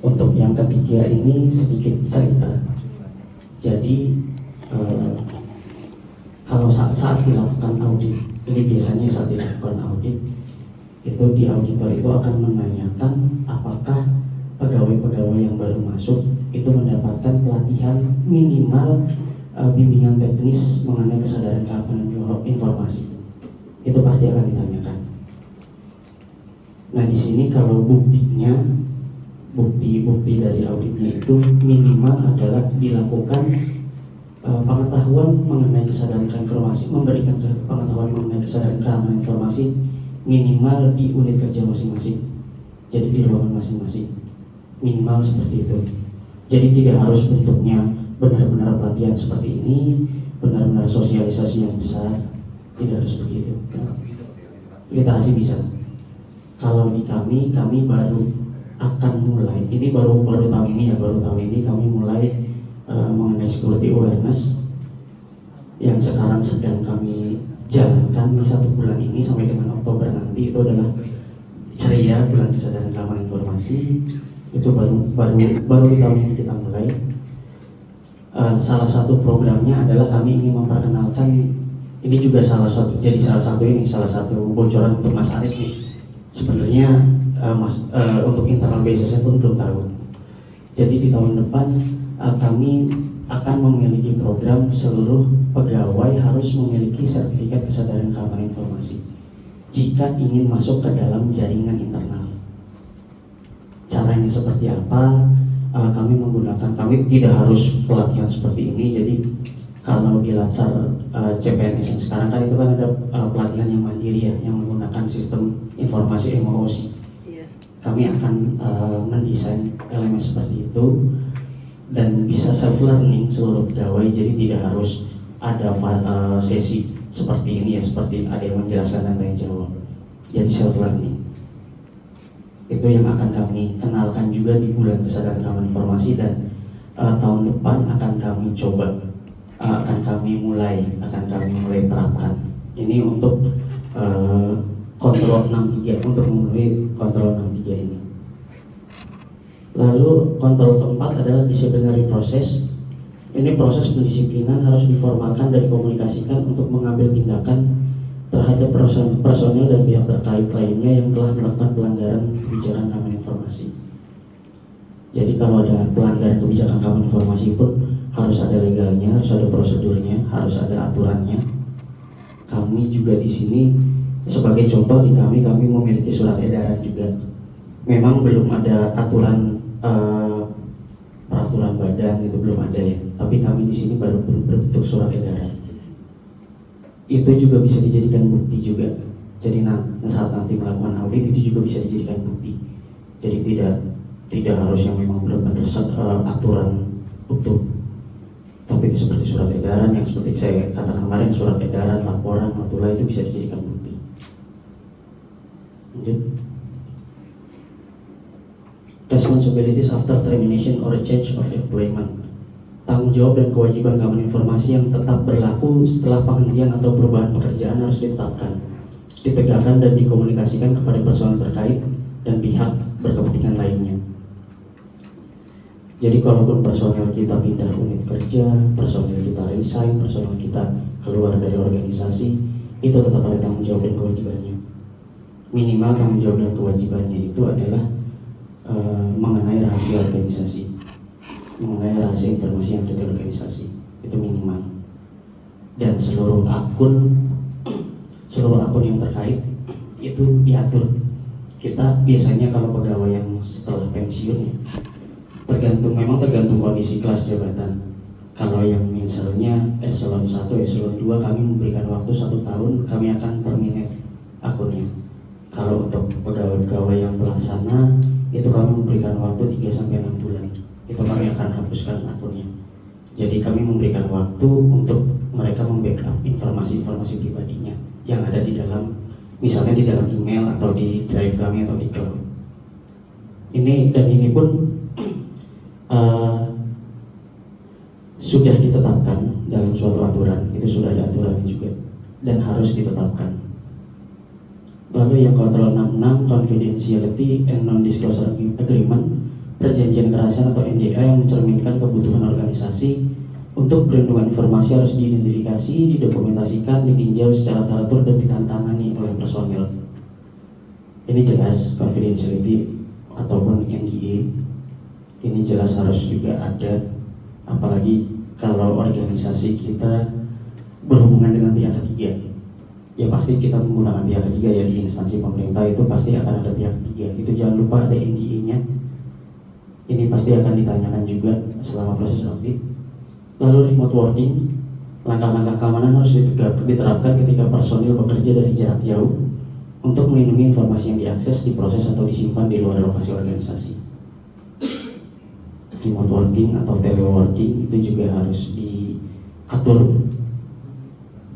Untuk yang ketiga ini sedikit cerita. Jadi kalau saat dilakukan audit, ini biasanya saat dilakukan audit, itu di auditor itu akan menanyakan apakah pegawai-pegawai yang baru masuk itu mendapatkan pelatihan minimal bimbingan teknis mengenai kesadaran keamanan informasi. Itu pasti akan ditanyakan. Nah di sini kalau buktinya, bukti dari auditnya itu minimal adalah dilakukan pengetahuan mengenai kesadaran informasi, memberikan pengetahuan mengenai kesadaran keamanan informasi minimal di unit kerja masing-masing. Jadi di ruangan masing-masing minimal seperti itu. Jadi tidak harus bentuknya benar-benar pelatihan seperti ini, benar-benar sosialisasi yang besar, tidak harus begitu. Literasi bisa. Kalau di kami baru akan mulai, ini baru tahun ini ya, baru tahun ini kami mulai mengenai security awareness yang sekarang sedang kami jalankan di 1 bulan ini sampai dengan Oktober nanti. Itu adalah ceria bulan kesadaran keamanan informasi. Itu baru di tahun ini kita mulai. Salah satu programnya adalah kami ingin memperkenalkan, ini juga salah satu bocoran untuk Mas Arif nih. Sebenarnya untuk internal BSS pun belum tahu. Jadi di tahun depan kami akan memiliki program seluruh pegawai harus memiliki sertifikat kesadaran keamanan informasi jika ingin masuk ke dalam jaringan internal. Caranya seperti apa? Kami tidak harus pelatihan seperti ini. Jadi kalau di Latsar CPNS yang sekarang kan itu kan ada pelatihan yang mandiri ya, yang menggunakan sistem informasi MOOC. Kami akan mendesain elemen seperti itu dan bisa self learning seluruh pegawai. Jadi tidak harus ada sesi seperti ini ya, seperti ada yang menjelaskan dan tanya jawab. Jadi self learning. Itu yang akan kami kenalkan juga di bulan kesadaran keamanan informasi, dan tahun depan akan kami coba, akan kami mulai terapkan. Ini untuk kontrol 63, untuk memenuhi kontrol 63 ini. Lalu kontrol keempat adalah disciplinary process. Ini proses pendisiplinan harus diformalkan dan dikomunikasikan untuk mengambil tindakan terhadap personel dan pihak terkait lainnya yang telah melakukan pelanggaran kebijakan keamanan informasi. Jadi kalau ada pelanggaran kebijakan keamanan informasi pun harus ada legalnya, harus ada prosedurnya, harus ada aturannya. Kami juga di sini sebagai contoh, di kami memiliki surat edaran juga. Memang belum ada aturan peraturan badan, itu belum ada ya. Tapi kami di sini baru berbentuk surat edaran. Itu juga bisa dijadikan bukti juga. Jadi saat nanti melakukan audit itu juga bisa dijadikan bukti. Jadi tidak harus yang memang benar-benar aturan utuh, tapi seperti surat edaran yang seperti saya katakan kemarin, surat edaran, laporan, notula itu bisa dijadikan bukti. Lanjut. Responsibilities after termination or change of employment. Tanggung jawab dan kewajiban keamanan informasi yang tetap berlaku setelah penghentian atau perubahan pekerjaan harus ditetapkan, ditegakkan dan dikomunikasikan kepada personel terkait dan pihak berkepentingan lainnya. Jadi kalaupun personel kita pindah unit kerja, personel kita resign, personel kita keluar dari organisasi, itu tetap ada tanggung jawab dan kewajibannya. Minimal tanggung jawab dan kewajibannya itu adalah mengenai rahasia organisasi, mengenai rahasia informasi yang ada di organisasi, itu minimal. Dan seluruh akun yang terkait itu diatur. Kita biasanya kalau pegawai yang setelah pensiun ya, tergantung kondisi kelas jabatan. Kalau yang misalnya eselon 1, eselon 2, kami memberikan waktu 1 tahun, kami akan terminate akunnya. Kalau untuk pegawai-pegawai yang pelaksana, itu kami memberikan waktu 3-6 bulan. Itu kami akan hapuskan akunnya. Jadi kami memberikan waktu untuk mereka membackup informasi-informasi pribadinya yang ada di dalam, misalnya di dalam email atau di drive kami atau di cloud. Ini pun sudah ditetapkan dalam suatu aturan, itu sudah ada aturannya juga dan harus ditetapkan. Lalu yang kontrol 66, confidentiality and non-disclosure agreement, perjanjian landasan atau NDA yang mencerminkan kebutuhan organisasi untuk perlindungan informasi harus diidentifikasi, didokumentasikan, ditinjau secara teratur dan ditantangani oleh personil. Ini jelas confidentiality ataupun NDA. Ini jelas harus juga ada, apalagi kalau organisasi kita berhubungan dengan pihak ketiga. Ya pasti kita menggunakan pihak ketiga ya, di instansi pemerintah itu pasti akan ada pihak ketiga. Itu jangan lupa ada NDA-nya. Ini pasti akan ditanyakan juga selama proses audit. Lalu remote working, langkah-langkah keamanan harus diterapkan ketika personil bekerja dari jarak jauh untuk melindungi informasi yang diakses, diproses atau disimpan di luar lokasi organisasi. Remote working atau teleworking itu juga harus diatur.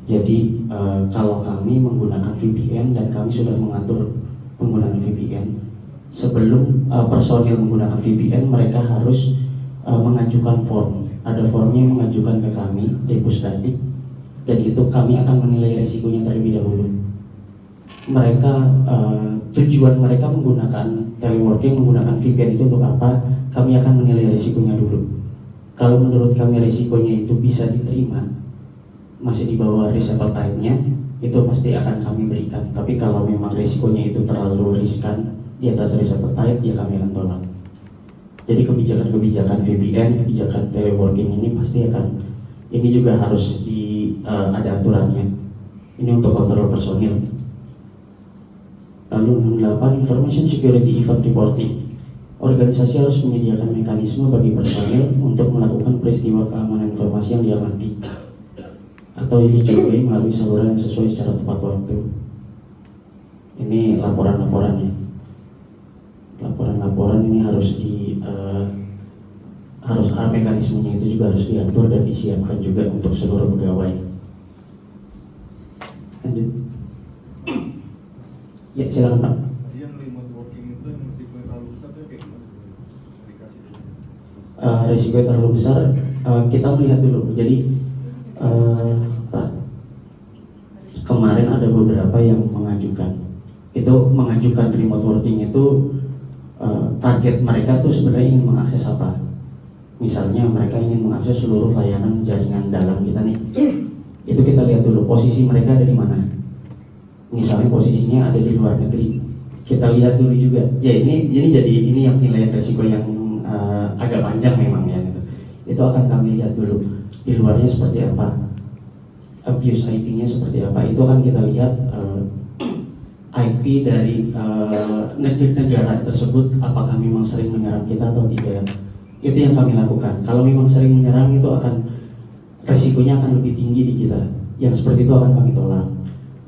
Jadi kalau kami menggunakan VPN dan kami sudah mengatur penggunaan VPN, sebelum personil menggunakan VPN mereka harus mengajukan form. Ada formnya yang mengajukan ke kami di Pusdadik, dan itu kami akan menilai resikonya terlebih dahulu. Mereka tujuan mereka menggunakan teleworking, menggunakan VPN itu untuk apa? Kami akan menilai resikonya dulu. Kalau menurut kami resikonya itu bisa diterima, masih di bawah risk appetite-nya, itu pasti akan kami berikan. Tapi kalau memang resikonya itu terlalu riskan, di atas risk appetite, ya kami akan tolak. Jadi kebijakan-kebijakan VPN, kebijakan teleworking ini pasti akan, ini juga harus ada aturannya. Ini untuk kontrol personil. Lalu 68, information security event reporting. Organisasi harus menyediakan mekanisme bagi personil untuk melakukan peristiwa keamanan informasi yang diamati atau dijumpai melalui saluran yang sesuai secara tepat waktu. Ini laporan-laporannya. Laporan-laporan ini harus mekanismenya itu juga harus diatur dan disiapkan juga untuk seluruh pegawai. Lanjut. Ya silakan Pak. Tadi yang remote working itu yang risiko terlalu besar itu kayak gimana? Risiko terlalu besar, kita melihat dulu. Jadi kemarin ada beberapa yang mengajukan remote working itu, target mereka tuh sebenarnya ingin mengakses apa? Misalnya mereka ingin mengakses seluruh layanan jaringan dalam kita nih. Itu kita lihat dulu posisi mereka ada di mana. Misalnya posisinya ada di luar negeri. Kita lihat dulu juga. Ya ini yang penilaian resiko yang agak panjang memang ya. Gitu. Itu akan kami lihat dulu di luarnya seperti apa, abuse IP-nya seperti apa. Itu akan kita lihat IP dari negara tersebut apakah memang sering menyerang kita atau tidak. Itu yang kami lakukan. Kalau memang sering menyerang itu resikonya akan lebih tinggi di kita. Yang seperti itu akan kami tolak.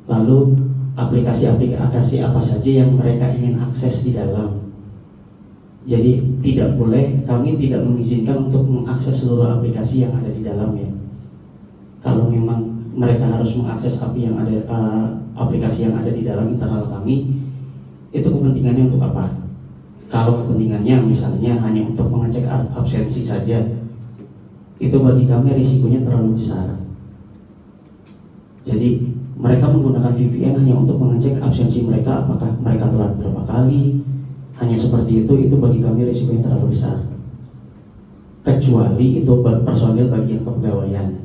Lalu aplikasi-aplikasi apa saja yang mereka ingin akses di dalam. Jadi kami tidak mengizinkan untuk mengakses seluruh aplikasi yang ada di dalamnya. Kalau memang mereka harus mengakses aplikasi yang ada di dalam internal kami, itu kepentingannya untuk apa? Kalau kepentingannya misalnya hanya untuk mengecek absensi saja, itu bagi kami risikonya terlalu besar. Jadi mereka menggunakan VPN hanya untuk mengecek absensi mereka, apakah mereka telat berapa kali, hanya seperti itu bagi kami risikonya terlalu besar. Kecuali itu personil bagian kepegawaian,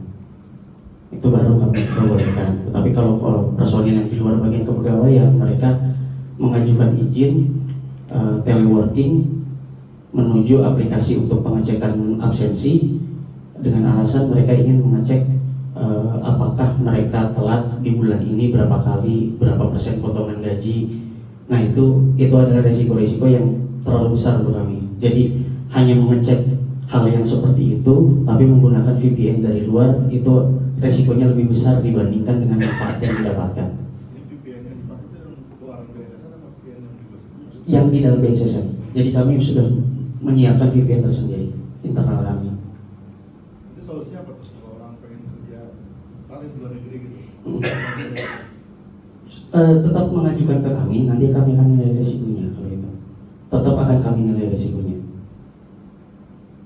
itu baru kami perbolehkan. Tetapi kalau personil yang di luar bagian kepegawaian, mereka mengajukan izin teleworking menuju aplikasi untuk pengecekan absensi dengan alasan mereka ingin mengecek apakah mereka telat di bulan ini berapa kali, berapa persen potongan gaji. Nah itu adalah resiko-resiko yang terlalu besar untuk kami. Jadi hanya mengecek hal yang seperti itu tapi menggunakan VPN dari luar, itu resikonya lebih besar dibandingkan dengan manfaat yang didapatkan. Yang di dalam BSSN. Jadi kami sudah menyiapkan VPN tersendiri internal kami. Itu solusinya apa tuh kalau orang pengen kerja paling di luar negeri gitu? Tetap mengajukan ke kami, nanti kami akan nilai resikonya. Kalau itu tetap akan kami nilai resikonya.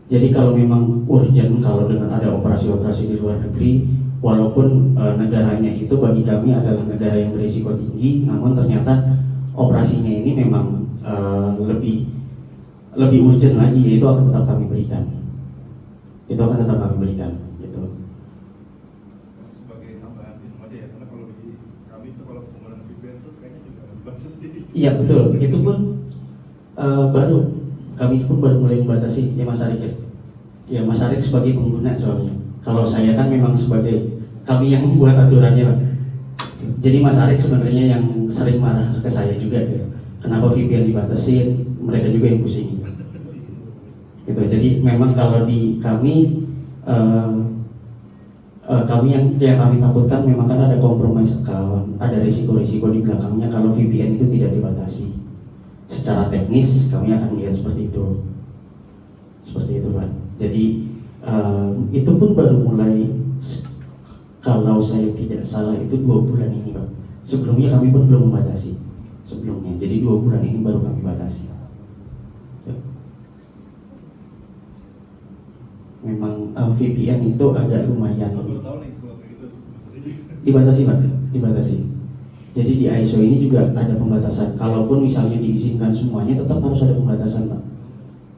Jadi kalau memang urgent, kalau dengan ada operasi-operasi di luar negeri, walaupun negaranya itu bagi kami adalah negara yang berisiko lebih urgent lagi, itu akan tetap kami berikan. Itu akan tetap kami berikan, gitu. Sebagai tambahan info aja ya, karena kalau di kami itu kalau penggunaan VPN itu kayaknya juga dibatasi. Iya betul, itu pun baru, kami pun baru mulai membatasi ya Mas Arik ya. Ya Mas Arik sebagai pengguna soalnya. Kalau saya kan memang sebagai kami yang membuat aturannya Pak. Jadi Mas Arik sebenarnya yang sering marah ke saya juga gitu. Kenapa VPN dibatasin, mereka juga yang pusing. Gitu. Jadi memang kalau di kami kami yang kami takutkan memang kan ada compromise account, ada risiko-risiko di belakangnya kalau VPN itu tidak dibatasi. Secara teknis kami akan melihat seperti itu Pak. Jadi itu pun baru mulai, kalau saya tidak salah itu 2 bulan ini Pak. Sebelumnya kami pun belum membatasi sebelumnya, jadi 2 bulan ini baru kami batasi. Memang VPN itu agak lumayan Baru tahu nih kalau kayak gitu dibatasi Pak, dibatasi. Jadi di ISO ini juga ada pembatasan. Kalaupun misalnya diizinkan semuanya, tetap harus ada pembatasan Pak.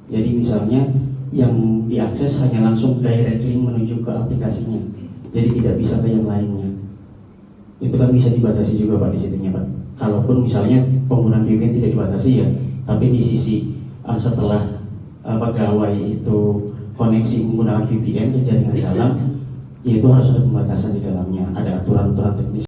Jadi misalnya yang diakses hanya langsung direct link menuju ke aplikasinya. Jadi tidak bisa ke yang lainnya. Itu kan bisa dibatasi juga Pak di situnya Pak. Kalaupun misalnya penggunaan VPN tidak dibatasi ya, tapi di sisi setelah pegawai itu koneksi menggunakan VPN ke jaringan dalam, ya itu harus ada pembatasan di dalamnya, ada aturan-aturan teknis.